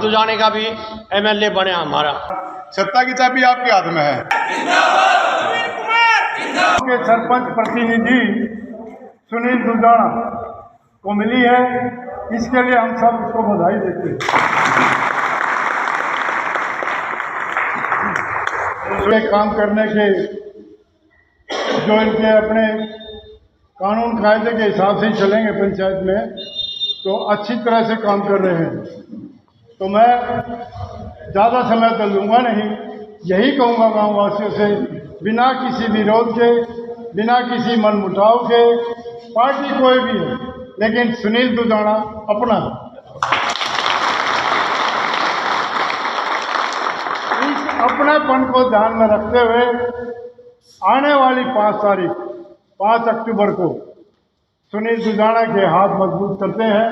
दुजाने का भी MLA बने हमारा। सत्ता की चाबी आपके हाथ में है। के सरपंच प्रतिनिधि सुनील दुजाना को मिली है, इसके लिए हम सब उसको बधाई देते हैं। काम करने के जो इनके अपने कानून कायदे के हिसाब से ही चलेंगे पंचायत में, तो अच्छी तरह से काम कर रहे हैं। तो मैं ज़्यादा समय तो लूँगा नहीं, यही कहूँगा गाँव वासियों से, बिना किसी विरोध के, बिना किसी मनमुटाव के, पार्टी कोई भी है लेकिन सुनील दुजाना अपना है। इस अपनेपन को ध्यान में रखते हुए आने वाली 5 अक्टूबर को सुनील दुजाना के हाथ मजबूत करते हैं,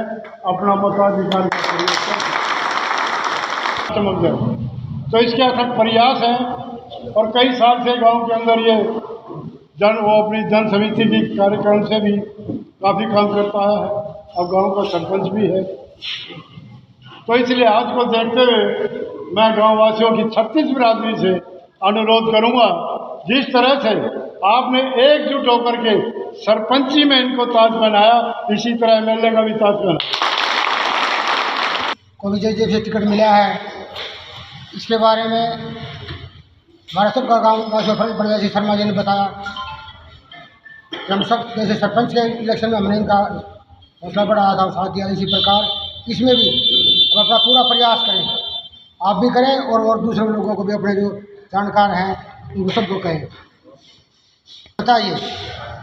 अपना मताधिकार का प्रयोग करते हैं। तो इसके अथक प्रयास है और कई साल से गांव के अंदर ये वो अपनी जन समिति की कार्यक्रम से भी काफ़ी काम करता है, अब गांव का सरपंच भी है। तो इसलिए आज को देखते हुए मैं गांव वासियों की 36 बिरादरी से अनुरोध करूंगा, जिस तरह से आपने एकजुट होकर के सरपंची में इनको ताज बनाया, इसी तरह MLA का भी ताज बना। को विजय जैसे टिकट मिला है, इसके बारे में हमारा सबका गाँव वासियों बड़े शर्मा जी ने बताया कि हम सब जैसे सरपंच के इलेक्शन में हमने इनका हौसला बढ़ाया था, साथ दिया। इसी प्रकार इसमें भी हम अपना पूरा प्रयास करें, आप भी करें और दूसरे लोगों को भी, अपने जो जानकार हैं उनको सबको कहें, बताइए।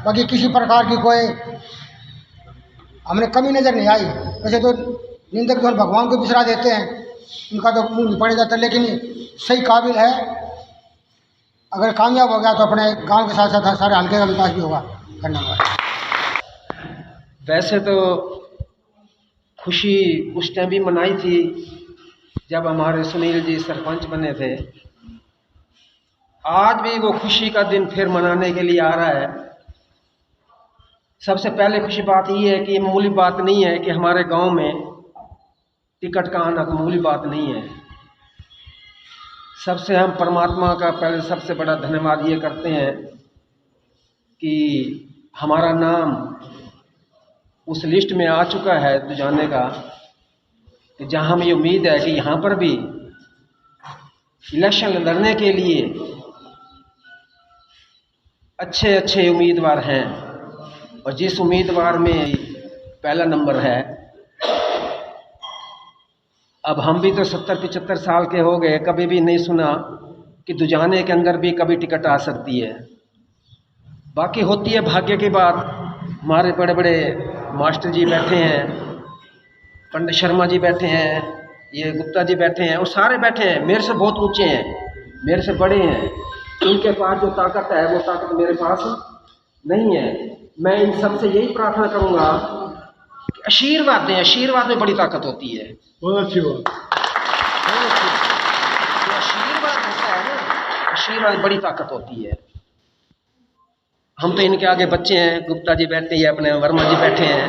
बाकी किसी प्रकार की कोई हमने कमी नज़र नहीं आई। वैसे तो निंदक जो भगवान को बिसरा देते हैं, उनका तो मुँह नहीं पड़ जाता, लेकिन सही काबिल है। अगर कामयाब हो गया तो अपने गांव के साथ साथ सारे हल्के का विकास भी होगा। धन्यवाद। वैसे तो खुशी उस टाइम भी मनाई थी जब हमारे सुनील जी सरपंच बने थे। आज भी वो खुशी का दिन फिर मनाने के लिए आ रहा है। सबसे पहले खुशी बात ये है कि ये मामूली बात नहीं है कि हमारे गांव में टिकट का आना मामूली बात नहीं है। सबसे हम परमात्मा का पहले सबसे बड़ा धन्यवाद ये करते हैं कि हमारा नाम उस लिस्ट में आ चुका है दुजाने का, कि जहां हमें उम्मीद है कि यहाँ पर भी इलेक्शन लड़ने के लिए अच्छे अच्छे उम्मीदवार हैं, और जिस उम्मीदवार में पहला नंबर है, अब हम भी तो 70-75 साल के हो गए, कभी भी नहीं सुना कि दुजाने के अंदर भी कभी टिकट आ सकती है। बाकी होती है भाग्य की बात। हमारे बड़े बड़े मास्टर जी बैठे हैं, पंडित शर्मा जी बैठे हैं, ये गुप्ता जी बैठे हैं, और सारे बैठे हैं, मेरे से बहुत ऊंचे हैं, मेरे से बड़े हैं। उनके पास जो ताकत है वो ताकत मेरे पास नहीं है। मैं इन सब से यही प्रार्थना करूँगा कि आशीर्वाद दें। आशीर्वाद में बड़ी ताकत होती है। बहुत अच्छी बात। आशीर्वाद होता है ना, आशीर्वाद में बड़ी ताकत होती है। हम तो इनके आगे बच्चे हैं, गुप्ता जी बैठे हैं, अपने वर्मा जी बैठे हैं,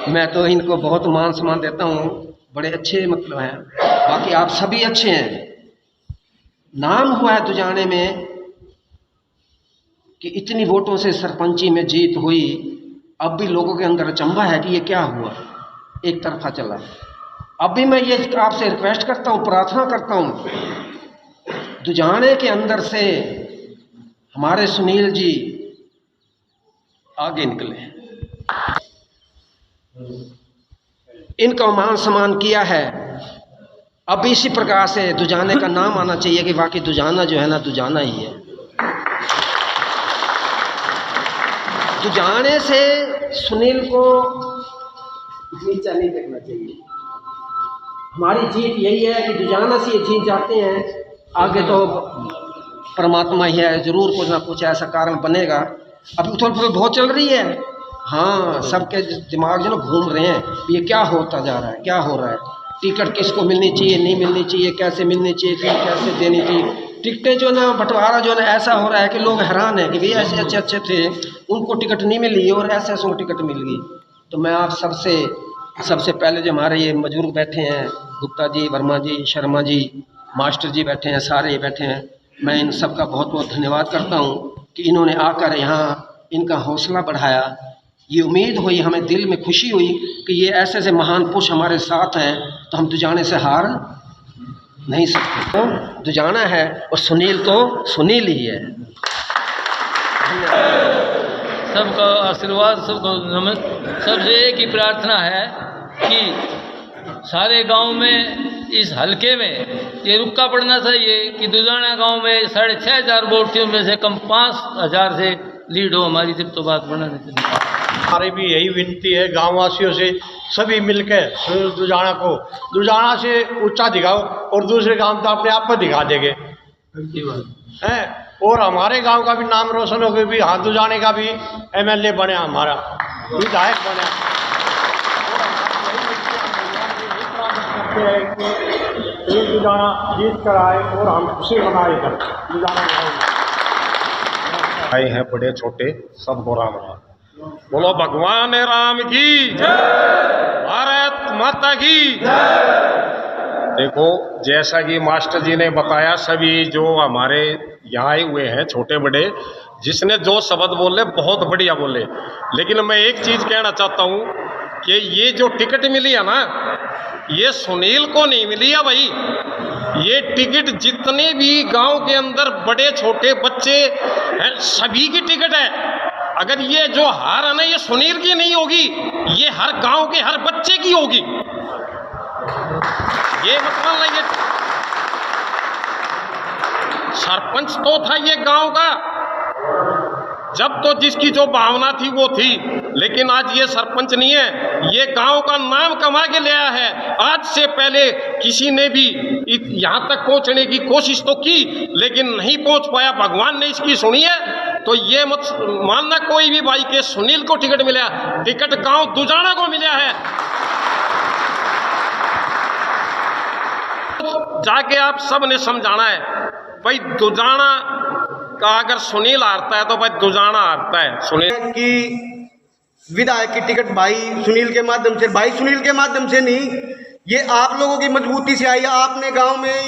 मैं तो इनको बहुत मान सम्मान देता हूँ, बड़े अच्छे मतलब हैं। बाकी आप सभी अच्छे हैं। नाम हुआ है दुजाने में कि इतनी वोटों से सरपंची में जीत हुई, अब भी लोगों के अंदर अचंभा है कि ये क्या हुआ, एक तरफा चला। अब भी मैं ये आपसे रिक्वेस्ट करता हूँ, प्रार्थना करता हूँ, दुजाने के अंदर से हमारे सुनील जी आगे निकले। इनका मान सम्मान किया है, अब इसी प्रकार से दुजाने का नाम आना चाहिए कि वाकई दुजाना जो है ना, दुजाना ही है। दुजाने से सुनील को नीचा नहीं देखना चाहिए। हमारी जीत यही है कि दुजाना से ये जीत जाते हैं, आगे तो परमात्मा ही है, जरूर कुछ ना कुछ ऐसा कारण बनेगा। अभी उथल पुथल बहुत चल रही है, हाँ, सबके दिमाग जो ना घूम रहे हैं, ये क्या होता जा रहा है, क्या हो रहा है, टिकट किसको मिलनी चाहिए, नहीं मिलनी चाहिए, कैसे मिलनी चाहिए, कैसे देनी चाहिए। टिकटें जो ना बंटवारा जो ना ऐसा हो रहा है कि लोग हैरान हैं कि भाई ऐसे अच्छे अच्छे थे, उनको टिकट नहीं मिली और ऐसे ऐसे टिकट मिल गई। तो मैं आप सबसे पहले जो हमारे ये बुजुर्ग बैठे हैं, गुप्ता जी, वर्मा जी, शर्मा जी, मास्टर जी बैठे हैं, सारे बैठे हैं। मैं इन सब का बहुत बहुत धन्यवाद करता हूँ कि इन्होंने आकर यहाँ इनका हौसला बढ़ाया। ये उम्मीद हुई, हमें दिल में खुशी हुई कि ये ऐसे ऐसे महान पुरुष हमारे साथ हैं, तो हम दुजाने से हार नहीं सकते। तो दुजाना है और सुनील तो सुनील ही है। सबका आशीर्वाद, सबको नमन। सबसे एक ही प्रार्थना है कि सारे गांव में, इस हलके में ये रुका पड़ना चाहिए कि दुजाना गांव में 6500 वोट थी, उनमें से कम 5000 से लीड हो हमारी, जब तो बात बढ़ना चाहिए। हमारी भी यही विनती है गाँव वासियों से, सभी मिलकर दुजाना को दुजाना से ऊंचा दिखाओ और दूसरे गांव तो अपने आप पर दिखा देंगे हैं। और हमारे गांव का भी नाम रोशन हो गया भी, हाँ दुजाने का भी एमएलए बने, हमारा विधायक बने। दुजाना जीत कर आए और हम खुशी मनाए इधर दुजाना आए हैं, बड़े छोटे सबको राम राम। बोलो भगवान राम की जय, भारत माता की जय। देखो, जैसा कि मास्टर जी ने बताया, सभी जो हमारे यहाँ आए हुए हैं छोटे बड़े, जिसने जो शब्द बोले बहुत बढ़िया बोले। लेकिन मैं एक चीज़ कहना चाहता हूँ कि ये जो टिकट मिली है ना, ये सुनील को नहीं मिली है भाई। ये टिकट जितने भी गांव के अंदर बड़े छोटे बच्चे हैं, सभी की टिकट है। अगर ये जो हार है ना, ये सुनील की नहीं होगी, ये हर गांव के हर बच्चे की होगी। ये मतलब नहीं, ये सरपंच तो था ये गांव का, जब तो जिसकी जो भावना थी वो थी, लेकिन आज ये सरपंच नहीं है, ये गांव का नाम कमा के ले आया है। आज से पहले किसी ने भी यहाँ तक पहुँचने की कोशिश तो की, लेकिन नहीं पहुँच पाया। भगवान ने इसकी सुनी है। तो ये मत मानना कोई भी भाई के सुनील को टिकट मिला, टिकट गांव दुजाना को मिला है। जाके आप सब ने समझाना है भाई, दुजाना का अगर सुनील हारता है तो भाई दुजाना हारता है। सुनील की विधायक की टिकट भाई सुनील के माध्यम से, भाई सुनील के माध्यम से नहीं, ये आप लोगों की मजबूती से आई। आपने गांव में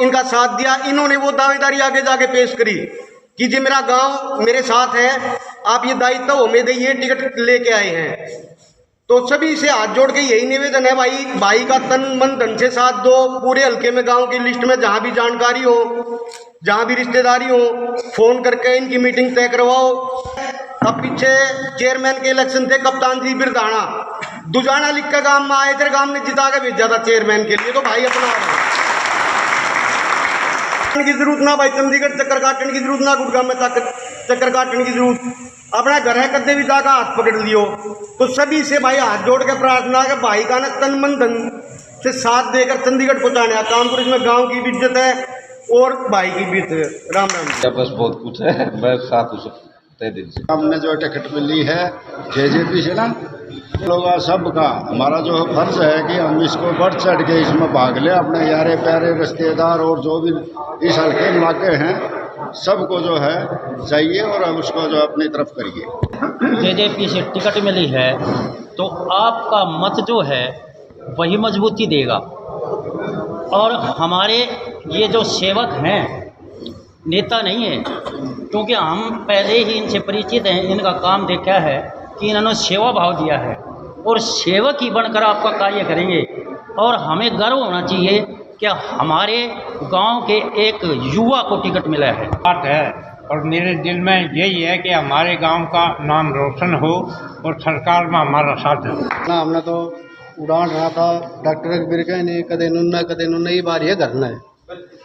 इनका साथ दिया, इन्होंने वो दावेदारी आगे जाके पेश करी कि जी मेरा गांव मेरे साथ है, आप ये दायित्व हमें दे, टिकट लेके आए हैं। तो सभी से हाथ जोड़ के यही निवेदन है भाई का तन मन धन से साथ दो। पूरे हल्के में, गांव की लिस्ट में जहां भी जानकारी हो, जहां भी रिश्तेदारी हो, फोन करके इनकी मीटिंग तय करवाओ। अब पीछे चेयरमैन के इलेक्शन थे, कप्तान जी बिरदाना दुजाना लिख के गांव में आए थे, गांव ने जिता के भेजा था चेयरमैन के लिए। तो भाई अपना की जरूरत ना, भाई चंडीगढ़ चक्कर काटने की जरूरत ना, गुड़गांव में चक्कर काटने की जरूरत, अपना घर है कदे भी जाकर हाथ पकड़ लियो। तो सभी से भाई हाथ जोड़ के प्रार्थना है, भाई का ना तन मन धन से साथ देकर चंडीगढ़ पहुंचाने का काम करो। इसमें गांव की भी इज्जत है और भाई की भी इज्जत है। राम राम। बस बहुत कुछ है, मैं साथ हूँ तय दिल से। हमने जो टिकट मिली है जेजेपी से ना, लोग सबका हमारा जो फर्ज है कि हम इसको बढ़ चढ़ के इसमें भाग लें। अपने यारे प्यारे रिश्तेदार और जो भी इस हल्के में लाके हैं, सबको जो है चाहिए और हम उसको जो अपनी तरफ करिए। जेजेपी से टिकट मिली है तो आपका मत जो है वही मजबूती देगा। और हमारे ये जो सेवक हैं, नेता नहीं है, क्योंकि हम पहले ही इनसे परिचित हैं, इनका काम देखा है कि इन्होंने सेवा भाव दिया है और सेवक ही बनकर आपका कार्य करेंगे। और हमें गर्व होना चाहिए कि हमारे गांव के एक युवा को टिकट मिला है। बात है और मेरे दिल में यही है कि हमारे गांव का नाम रोशन हो और सरकार में हमारा साथ है ना। हमने तो उड़ान रहा था डॉक्टर कबीर का नहीं, कदे नुन्ना ही बार ये करना है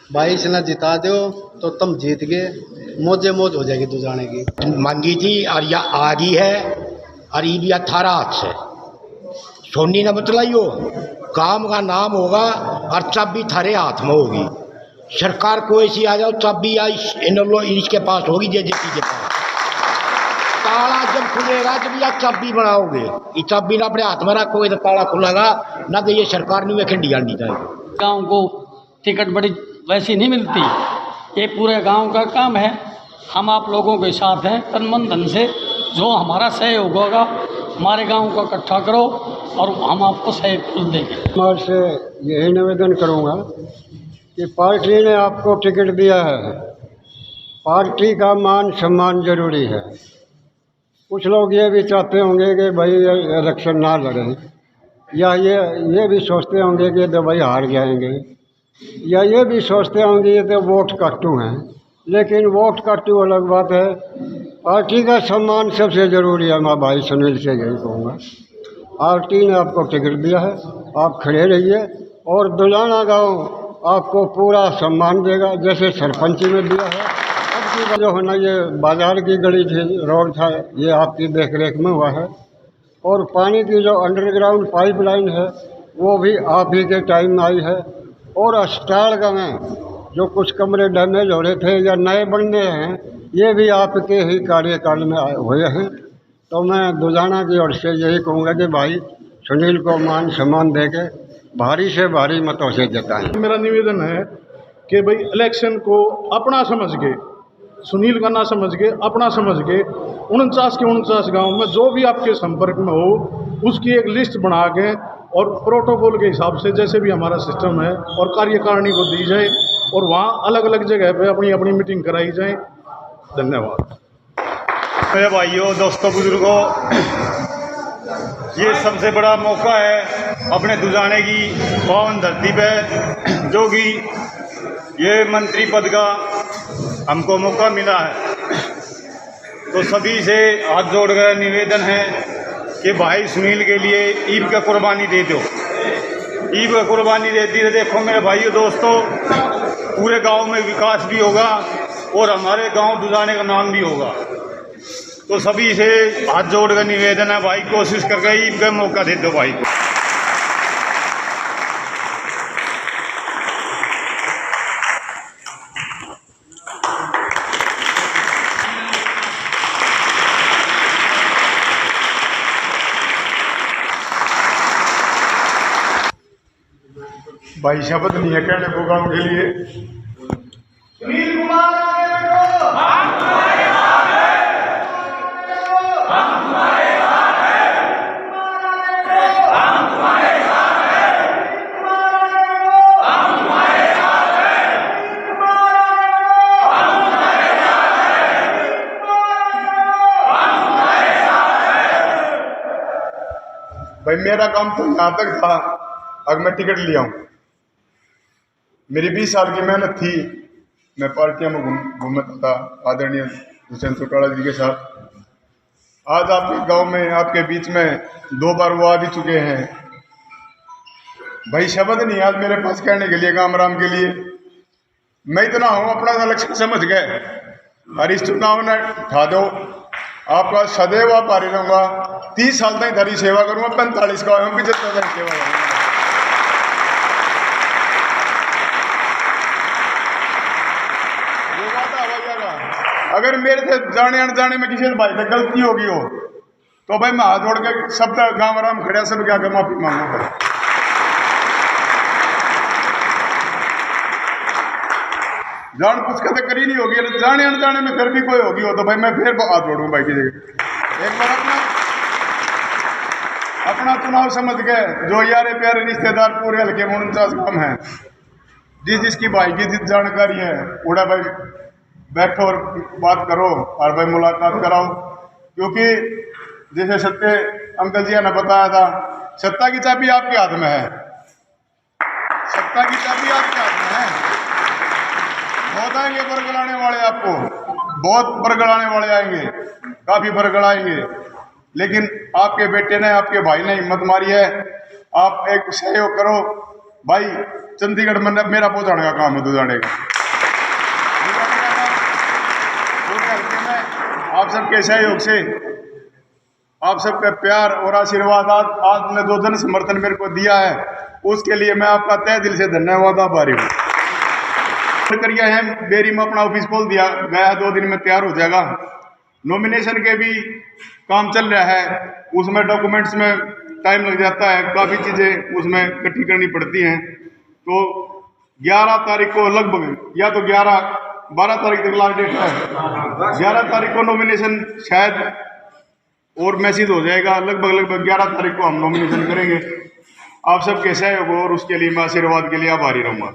भाई, से ना जिता दो तो तुम जीत गए, मौजे मौज हो जाएगी दुजाने की। मांगी थी और या आ रही है और ये भी 18 हाथ से सोनी ने बतलाइयो, काम का नाम होगा और चाबी थारे हाथ में होगी। सरकार को ऐसी आ जाओ, चाबी इसके पास होगी, जेजेपी के पास। ताला जब खुलेगा जब या चाबी बनाओगे, ये चाबी ना अपने हाथ में रखोगे तो ताला खुलेगा, ना तो ये सरकार नहीं खंडी आंडी जाएगी। गाँव को टिकट बड़ी वैसी नहीं मिलती, ये पूरे गांव का काम है। हम आप लोगों के साथ हैं, तन मन धन से जो हमारा सहयोग होगा, हमारे गांव को इकट्ठा करो और हम आपको सही फल देंगे। मैं से यही निवेदन करूंगा कि पार्टी ने आपको टिकट दिया है, पार्टी का मान सम्मान जरूरी है। कुछ लोग ये भी चाहते होंगे कि भाई इलेक्शन ना लड़ें, या ये भी सोचते होंगे कि तो भाई हार जाएंगे, या ये भी सोचते होंगे ये तो वोट काटू हैं। लेकिन वोट काटू अलग बात है, पार्टी का सम्मान सबसे ज़रूरी है। मैं भाई सुनील से यही कहूँगा, पार्टी ने आपको टिकट दिया है, आप खड़े रहिए और दुलाना गांव आपको पूरा सम्मान देगा जैसे सरपंची में दिया है। अब की जो होना ये बाजार की गली थी, रोड था, ये आपकी देखरेख में हुआ है। और पानी की जो अंडरग्राउंड पाइपलाइन है वो भी आप ही के टाइम में आई है। और अस्पताल का में जो कुछ कमरे डैमेज हो रहे थे या नए बनने हैं, ये भी आपके ही कार्यकाल में हुए हैं। तो मैं दुलाना की ओर से यही कहूँगा कि भाई सुनील को मान सम्मान देके भारी से भारी मतों से जिताएं। मेरा निवेदन है कि भाई इलेक्शन को अपना समझ के, सुनील का ना समझ के अपना समझ के 49 के 49 गाँव में जो भी आपके संपर्क में हो उसकी एक लिस्ट बना के और प्रोटोकॉल के हिसाब से जैसे भी हमारा सिस्टम है और कार्यकारिणी को दी जाए और वहाँ अलग अलग जगह पे अपनी अपनी मीटिंग कराई जाए। धन्यवाद। मेरे भाइयों, दोस्तों, बुजुर्गों, ये सबसे बड़ा मौका है अपने दुजाने की पावन धरती पे, जो कि ये मंत्री पद का हमको मौका मिला है। तो सभी से हाथ जोड़कर निवेदन है कि भाई सुनील के लिए ईद का कुर्बानी दे दो। ईद का कुर्बानी देती है। देखो मेरे भाइयों, दोस्तों, पूरे गांव में विकास भी होगा और हमारे गांव दुजाने का नाम भी होगा। तो सभी से हाथ जोड़कर निवेदन है भाई, कोशिश करके ईद का मौका दे दो भाई को। भाई शब्द नहीं है कहने को गाँव के लिए। सुनील कुमार आगे बढ़ो, हम तुम्हारे साथ हैं, हम तुम्हारे साथ हैं, हम तुम्हारे साथ हैं, हम तुम्हारे साथ हैं, हम तुम्हारे साथ हैं। भाई मेरा काम तो यहाँ तक था, अगर मैं टिकट लिया हूँ, मेरी 20 साल की मेहनत थी, मैं पार्टियों में घूमता था आदरणीय दुष्यंत चौटाला जी के साथ। आज आपके गांव में, आपके बीच में 2 बार वो आ भी चुके हैं। भाई शब्द नहीं आज मेरे पास कहने के लिए, काम राम के लिए। मैं इतना हूँ, अपना सा लक्ष्य समझ गए और इस चुनाव ने उठा दो, आपका सदैव आभारी रहूँगा। 30 साल तक धरी सेवा करूँगा, 45 का 75 तक सेवा करूँगा। अगर मेरे से जाने अनजाने में किसी भाई से गलती होगी हो तो भाई मैं हाथ जोड़ के सब तक गाँव आराम खड़े सब क्या कर माफी मांगूंगा। जान पूछ के तो करी नहीं होगी, जाने अनजाने में फिर भी कोई होगी हो तो भाई मैं फिर हाथ जोड़ूंगा भाई की जगह। एक बार अपना चुनाव समझ गए, जो यारे प्यारे रिश्तेदार पूरे हल्के में 49 कम है, जिसकी भाई की जिस जानकारी है उड़ा भाई बैठो और बात करो और भाई मुलाकात कराओ। क्योंकि जैसे सत्य अंकल जी ने बताया था, सत्ता की चाबी आपके हाथ में है, सत्ता की चाबी आपके हाथ में है। बहुत आएंगे बरगलाने वाले, आपको बहुत बरगलाने वाले आएंगे, काफी बरगलाएंगे, लेकिन आपके बेटे ने, आपके भाई ने हिम्मत मारी है। आप एक सहयोग करो भाई, चंडीगढ़ में मेरा पहुंचाने का काम है, दुजाने का। आप सबके सहयोग से, आप सबके प्यार और आशीर्वाद, आपने जो जन समर्थन मेरे को दिया है उसके लिए मैं आपका तहे दिल से धन्यवाद आभारी हूँ। प्रक्रिया है, बेरी में अपना ऑफिस खोल दिया गया, 2 दिन में तैयार हो जाएगा। नॉमिनेशन के भी काम चल रहा है, उसमें डॉक्यूमेंट्स में टाइम लग जाता है, काफ़ी चीज़ें उसमें इकट्ठी करनी पड़ती हैं। तो 11 तारीख को लगभग, या तो 12 तारीख तक लास्ट डेट है, 11 तारीख को नॉमिनेशन शायद और मैसेज हो जाएगा। लगभग 11 तारीख को हम नॉमिनेशन करेंगे। आप सबके सहयोग और उसके लिए मैं आशीर्वाद के लिए आभारी रहूँगा।